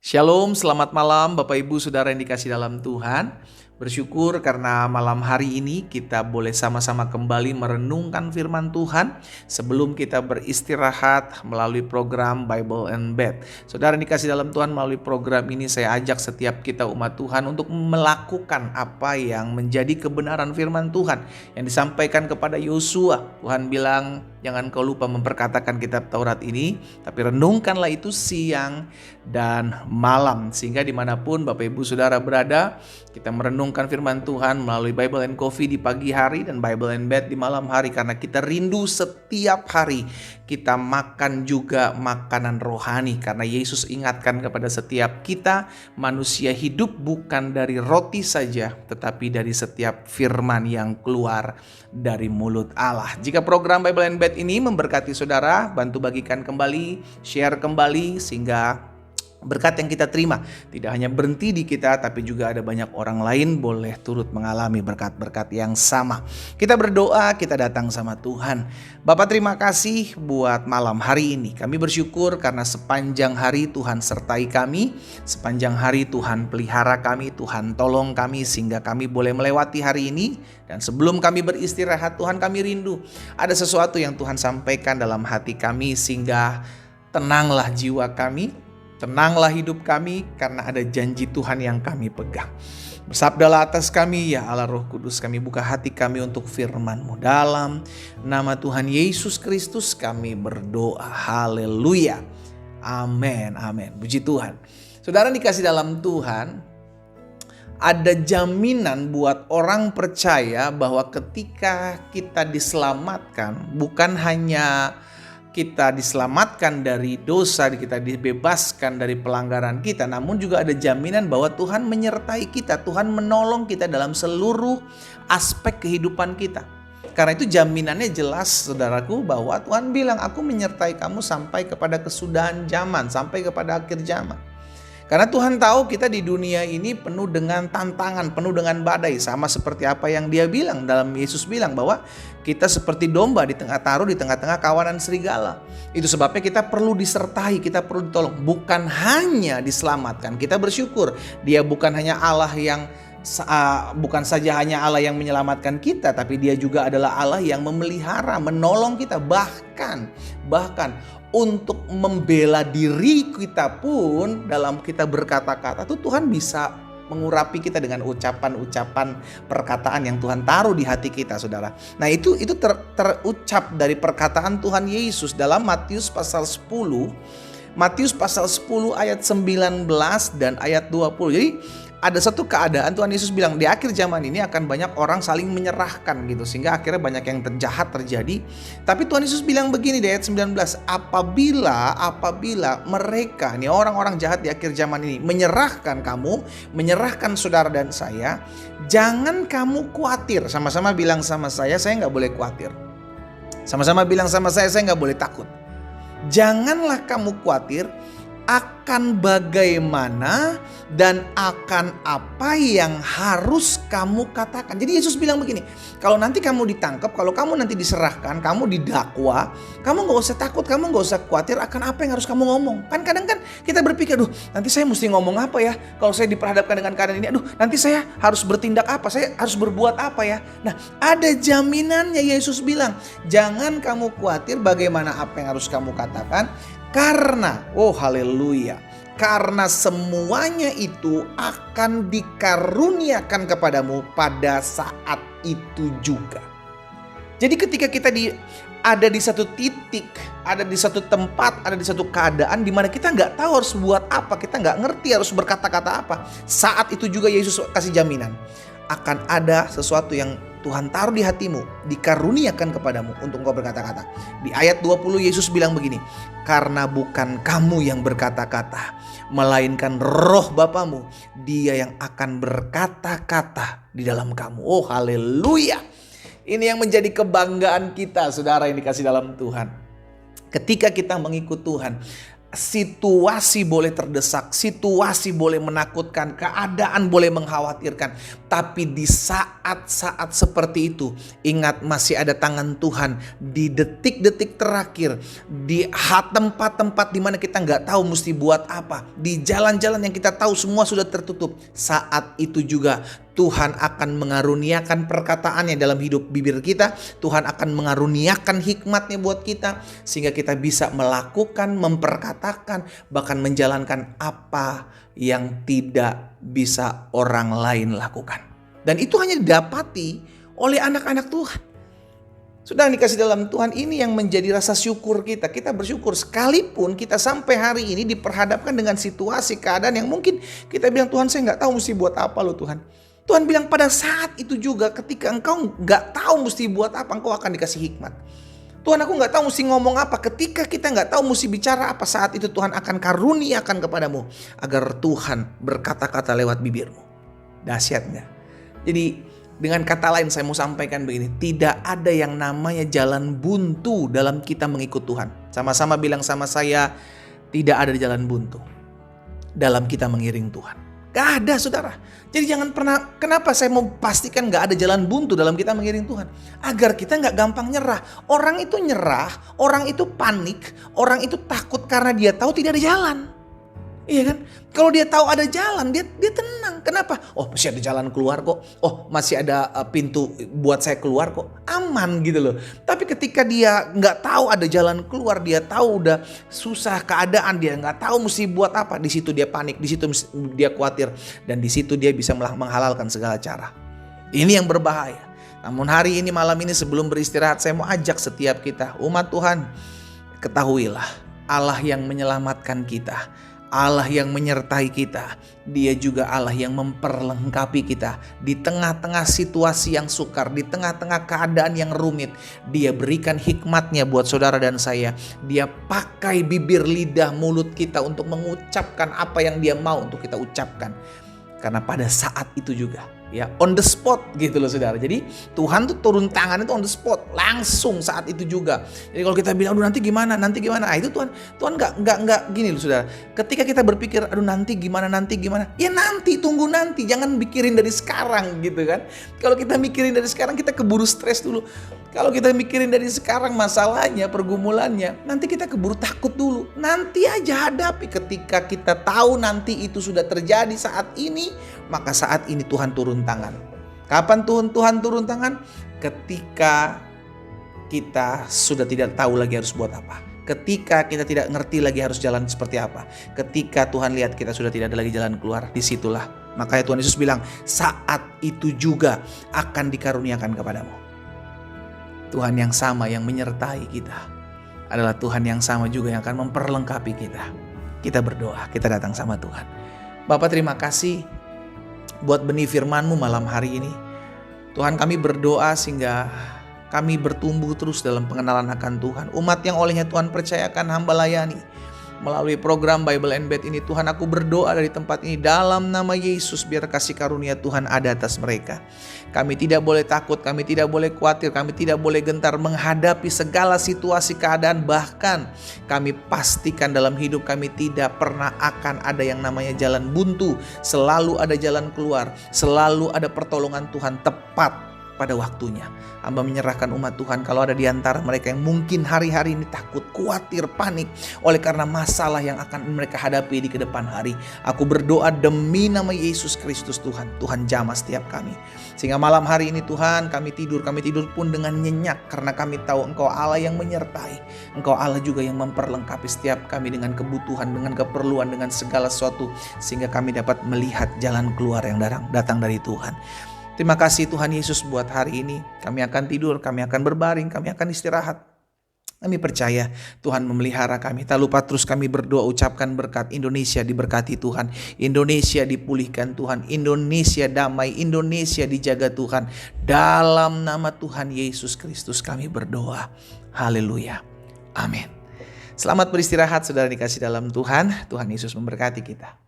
Shalom, selamat malam Bapak Ibu Saudara yang dikasih dalam Tuhan. Bersyukur karena malam hari ini kita boleh sama-sama kembali merenungkan firman Tuhan sebelum kita beristirahat melalui program Bible and Bed. Saudara yang dikasih dalam Tuhan, melalui program ini saya ajak setiap kita umat Tuhan untuk melakukan apa yang menjadi kebenaran firman Tuhan yang disampaikan kepada Yosua. Tuhan bilang, jangan kau lupa memperkatakan kitab Taurat ini, tapi renungkanlah itu siang dan malam. Sehingga dimanapun Bapak Ibu Saudara berada, kita merenungkan firman Tuhan melalui Bible and Coffee di pagi hari dan Bible and Bed di malam hari. Karena kita rindu setiap hari kita makan juga makanan rohani. Karena Yesus ingatkan kepada setiap kita, manusia hidup bukan dari roti saja, tetapi dari setiap firman yang keluar dari mulut Allah. Jika program Bible and Bed ini memberkati saudara, bantu bagikan kembali, share kembali, sehingga berkat yang kita terima tidak hanya berhenti di kita, tapi juga ada banyak orang lain boleh turut mengalami berkat-berkat yang sama. Kita berdoa, kita datang sama Tuhan. Bapak, terima kasih buat malam hari ini. Kami bersyukur karena sepanjang hari Tuhan sertai kami, sepanjang hari Tuhan pelihara kami, Tuhan tolong kami sehingga kami boleh melewati hari ini. Dan sebelum kami beristirahat, Tuhan, kami rindu ada sesuatu yang Tuhan sampaikan dalam hati kami sehingga tenanglah jiwa kami, tenanglah hidup kami, karena ada janji Tuhan yang kami pegang. Bersabdalah atas kami, ya Allah Roh Kudus, kami buka hati kami untuk firman-Mu. Dalam nama Tuhan Yesus Kristus kami berdoa. Haleluya. Amin, amin. Puji Tuhan. Saudara dikasih dalam Tuhan, ada jaminan buat orang percaya bahwa ketika kita diselamatkan, bukan hanya kita diselamatkan dari dosa, kita dibebaskan dari pelanggaran kita, namun juga ada jaminan bahwa Tuhan menyertai kita, Tuhan menolong kita dalam seluruh aspek kehidupan kita. Karena itu jaminannya jelas, saudaraku, bahwa Tuhan bilang, aku menyertai kamu sampai kepada kesudahan zaman, sampai kepada akhir zaman. Karena Tuhan tahu kita di dunia ini penuh dengan tantangan, penuh dengan badai. Sama seperti apa yang Dia bilang, dalam Yesus bilang bahwa kita seperti domba taruh di tengah-tengah kawanan serigala. Itu sebabnya kita perlu disertai, kita perlu ditolong. Bukan hanya diselamatkan, kita bersyukur Dia bukan hanya Allah yang bukan saja hanya Allah yang menyelamatkan kita, tapi Dia juga adalah Allah yang memelihara, menolong kita. Bahkan untuk membela diri kita pun, dalam kita berkata-kata tuh Tuhan bisa mengurapi kita dengan ucapan-ucapan perkataan yang Tuhan taruh di hati kita, saudara. Nah itu terucap dari perkataan Tuhan Yesus dalam Matius pasal 10. Matius pasal 10 ayat 19 dan ayat 20. Jadi ada satu keadaan Tuhan Yesus bilang di akhir zaman ini akan banyak orang saling menyerahkan gitu, sehingga akhirnya banyak yang jahat terjadi. Tapi Tuhan Yesus bilang begini di ayat 19, apabila mereka, nih orang-orang jahat di akhir zaman ini menyerahkan kamu, menyerahkan saudara dan saya, jangan kamu khawatir. Sama-sama bilang sama saya nggak boleh khawatir. Sama-sama bilang sama saya nggak boleh takut. Janganlah kamu khawatir akan bagaimana dan akan apa yang harus kamu katakan. Jadi Yesus bilang begini, kalau nanti kamu ditangkap, kalau kamu nanti diserahkan, kamu didakwa, kamu gak usah takut, kamu gak usah khawatir akan apa yang harus kamu ngomong. Kan kadang kita berpikir, nanti saya mesti ngomong apa ya, kalau saya diperhadapkan dengan keadaan ini, nanti saya harus bertindak apa, saya harus berbuat apa ya. Nah, ada jaminannya. Yesus bilang, jangan kamu khawatir bagaimana apa yang harus kamu katakan, karena, haleluya, karena semuanya itu akan dikaruniakan kepadamu pada saat itu juga. Jadi ketika kita ada di satu titik, ada di satu tempat, ada di satu keadaan di mana kita nggak tahu harus buat apa, kita nggak ngerti harus berkata-kata apa, saat itu juga Yesus kasih jaminan akan ada sesuatu yang Tuhan taruh di hatimu, dikaruniakan kepadamu untuk engkau berkata-kata. Di ayat 20 Yesus bilang begini, karena bukan kamu yang berkata-kata, melainkan Roh Bapamu, Dia yang akan berkata-kata di dalam kamu. Haleluya. Ini yang menjadi kebanggaan kita, saudara yang dikasih dalam Tuhan. Ketika kita mengikut Tuhan, Situasi boleh terdesak, situasi boleh menakutkan, keadaan boleh mengkhawatirkan. Tapi di saat-saat seperti itu, ingat masih ada tangan Tuhan di detik-detik terakhir. Di tempat-tempat di mana kita nggak tahu mesti buat apa. Di jalan-jalan yang kita tahu semua sudah tertutup. Saat itu juga Tuhan akan mengaruniakan perkataannya dalam hidup bibir kita. Tuhan akan mengaruniakan hikmatnya buat kita. Sehingga kita bisa melakukan, memperkatakan, bahkan menjalankan apa yang tidak bisa orang lain lakukan. Dan itu hanya didapati oleh anak-anak Tuhan. Sudah dikasih dalam Tuhan, ini yang menjadi rasa syukur kita. Kita bersyukur sekalipun kita sampai hari ini diperhadapkan dengan situasi, keadaan yang mungkin kita bilang, Tuhan saya nggak tahu mesti buat apa loh Tuhan. Tuhan bilang pada saat itu juga ketika engkau nggak tahu mesti buat apa, engkau akan dikasih hikmat. Tuhan aku nggak tahu mesti ngomong apa. Ketika kita nggak tahu mesti bicara apa, saat itu Tuhan akan karuniakan kepadamu agar Tuhan berkata-kata lewat bibirmu. Dahsyat nggak? Jadi dengan kata lain saya mau sampaikan begini, tidak ada yang namanya jalan buntu dalam kita mengikut Tuhan. Sama-sama bilang sama saya, tidak ada jalan buntu dalam kita mengiring Tuhan. Gak ada saudara. Jadi jangan pernah, kenapa saya mau pastikan gak ada jalan buntu dalam kita mengiring Tuhan? Agar kita gak gampang nyerah. Orang itu nyerah, orang itu panik, orang itu takut karena dia tahu tidak ada jalan. Iya kan? Kalau dia tahu ada jalan, dia tenang. Kenapa? Oh masih ada jalan keluar kok. Oh masih ada pintu buat saya keluar kok. Aman gitu loh. Tapi ketika dia nggak tahu ada jalan keluar, dia tahu udah susah keadaan, dia nggak tahu mesti buat apa. Di situ dia panik, di situ dia khawatir, dan di situ dia bisa menghalalkan segala cara. Ini yang berbahaya. Namun hari ini, malam ini sebelum beristirahat, saya mau ajak setiap kita, umat Tuhan, ketahuilah Allah yang menyelamatkan kita. Allah yang menyertai kita, Dia juga Allah yang memperlengkapi kita. Di tengah-tengah situasi yang sukar, di tengah-tengah keadaan yang rumit, Dia berikan hikmatnya buat saudara dan saya. Dia pakai bibir, lidah, mulut kita untuk mengucapkan apa yang Dia mau untuk kita ucapkan. Karena pada saat itu juga, ya on the spot gitu loh saudara. Jadi Tuhan tuh turun tangan itu on the spot, langsung saat itu juga. Jadi kalau kita bilang, aduh nanti gimana, itu Tuhan nggak gini loh saudara. Ketika kita berpikir, aduh nanti gimana, ya nanti, tunggu nanti, jangan mikirin dari sekarang gitu kan. Kalau kita mikirin dari sekarang, kita keburu stres dulu. Kalau kita mikirin dari sekarang masalahnya, pergumulannya, nanti kita keburu takut dulu. Nanti aja hadapi. Ketika kita tahu nanti itu sudah terjadi saat ini, maka saat ini Tuhan turun tangan. Kapan Tuhan turun tangan? Ketika kita sudah tidak tahu lagi harus buat apa. Ketika kita tidak ngerti lagi harus jalan seperti apa. Ketika Tuhan lihat kita sudah tidak ada lagi jalan keluar, disitulah. Makanya Tuhan Yesus bilang, saat itu juga akan dikaruniakan kepadamu. Tuhan yang sama yang menyertai kita adalah Tuhan yang sama juga yang akan memperlengkapi kita. Kita berdoa, kita datang sama Tuhan. Bapa, terima kasih buat benih firman-Mu malam hari ini. Tuhan, kami berdoa sehingga kami bertumbuh terus dalam pengenalan akan Tuhan. Umat yang olehnya Tuhan percayakan hamba layani melalui program Bible Embed ini, Tuhan, aku berdoa dari tempat ini dalam nama Yesus, biar kasih karunia Tuhan ada atas mereka. Kami tidak boleh takut, kami tidak boleh khawatir, kami tidak boleh gentar menghadapi segala situasi keadaan. Bahkan kami pastikan dalam hidup kami tidak pernah akan ada yang namanya jalan buntu. Selalu ada jalan keluar, selalu ada pertolongan Tuhan tepat pada waktunya. Hamba menyerahkan umat Tuhan, kalau ada di antara mereka yang mungkin hari-hari ini takut, khawatir, panik oleh karena masalah yang akan mereka hadapi di kedepan hari. Aku berdoa demi nama Yesus Kristus Tuhan, Tuhan jamah setiap kami. Sehingga malam hari ini Tuhan, kami tidur pun dengan nyenyak karena kami tahu Engkau Allah yang menyertai. Engkau Allah juga yang memperlengkapi setiap kami dengan kebutuhan, dengan keperluan, dengan segala sesuatu, sehingga kami dapat melihat jalan keluar yang datang dari Tuhan. Terima kasih Tuhan Yesus buat hari ini. Kami akan tidur, kami akan berbaring, kami akan istirahat. Kami percaya Tuhan memelihara kami. Tak lupa terus kami berdoa, ucapkan berkat. Indonesia diberkati Tuhan. Indonesia dipulihkan Tuhan. Indonesia damai. Indonesia dijaga Tuhan. Dalam nama Tuhan Yesus Kristus kami berdoa. Haleluya. Amin. Selamat beristirahat saudara dikasih dalam Tuhan. Tuhan Yesus memberkati kita.